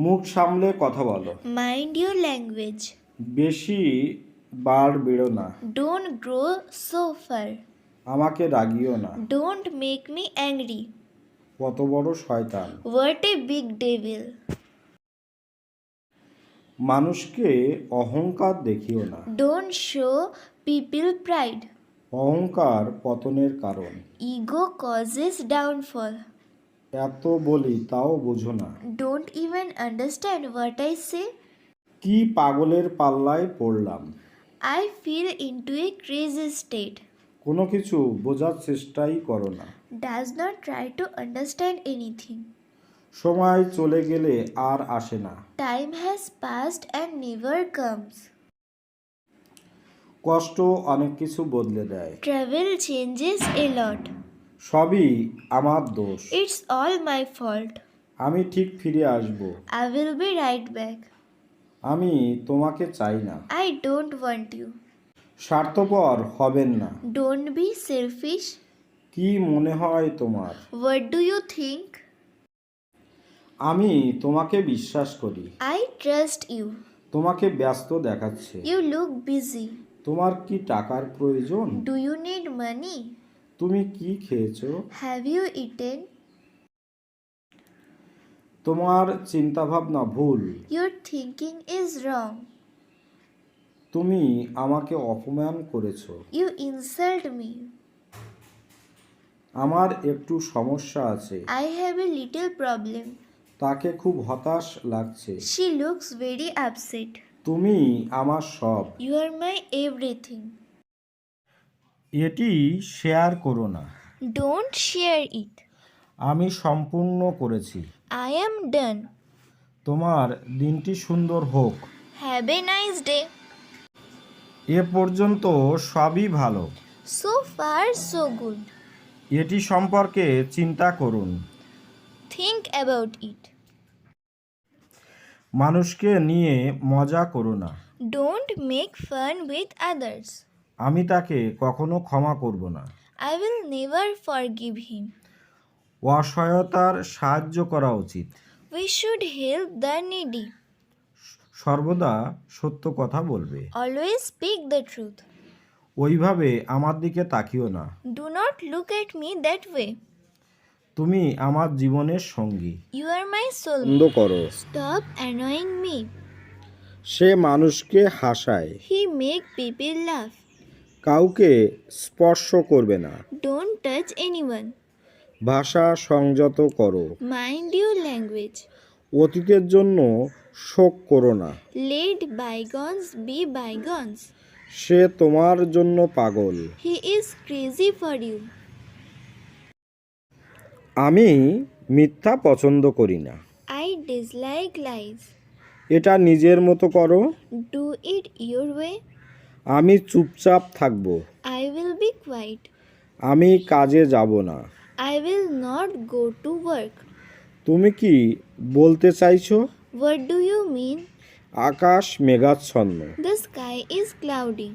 মুখ সামলে কথা বলো। Mind your language. বেশি বার বেরো না। Don't grow so far. আমাকে রাগিও না। Don't make me angry. কত বড় শয়তান। What a big devil. মানুষকে অহংকার দেখিও না। Don't show people pride. অহংকার পতনের কারণ। Ego causes downfall. এত বলি তাও বোঝো না। Don't even understand what I say. কি পাগলের পাল্লায় পড়লাম। I feel into a crazy state. কোনো কিছু বোঝার চেষ্টাই করো না। Does not try to understand anything. সময় চলে গেলে আর আসে না। Time has passed and never comes. কষ্ট অনেক কিছু বদলে দেয়। Travel changes a lot. সবই আমার দোষ। It's all my fault. আমি ঠিক ফিরে আসব। I will be right back. আমি তোমাকে চাই না। I don't want you. স্বার্থপর হবেন না। Don't be selfish. কি মনে হয় তোমার? What do you think? আমি তোমাকে বিশ্বাস করি। I trust you. তোমাকে ব্যস্ত দেখাচ্ছে। You look busy. তোমার কি টাকার প্রয়োজন? Do you need money? তুমি কি খেয়েছো? Have you eaten? তোমার চিন্তাভাবনা ভুল। Your thinking is wrong. তুমি আমাকে অপমান করেছো। You insult me. আমার একটু সমস্যা আছে। I have a little problem. তাকে খুব হতাশ লাগছে। She looks very upset. তুমি আমার সব। You are my everything. এটি শেয়ার করো না। Don't share it. আমি সম্পূর্ণ করেছি। I am done. তোমার দিনটি সুন্দর হোক। Have a nice day. এ পর্যন্ত সবই ভালো। So far, so good. এটি সম্পর্কে চিন্তা করুন। Think about it. মানুষকে নিয়ে মজা করো না। Don't make fun with others. আমি তাকে কখনো ক্ষমা করব না। I will never forgive him. অসহায়তার সাহায্য করা উচিত। We should help the needy. সর্বদা সত্য কথা বলবে। Always speak the truth. ওইভাবে আমার দিকে তাকিও না। Do not look at me that way. তুমি আমার জীবনের সঙ্গী। You are my বন্ধ soulmate. করো। Stop annoying me. সে মানুষকে হাসায়। He make people laugh. কাউকে স্পর্শ করবে না। Don't touch anyone. ভাষা সংযত করো। Mind your language. অতীতের জন্য শোক করো না। Let bygones be bygones. সে তোমার জন্য পাগল। He is crazy for you. আমি মিথ্যা পছন্দ করি না। I dislike lies. এটা নিজের মতো করো। Do it your way. আমি চুপচাপ থাকব। I will be quiet. আমি কাজে যাব না। I will not go to work. তুমি কি বলতে চাইছো? What do you mean? আকাশ মেঘাচ্ছন্ন। The sky is cloudy.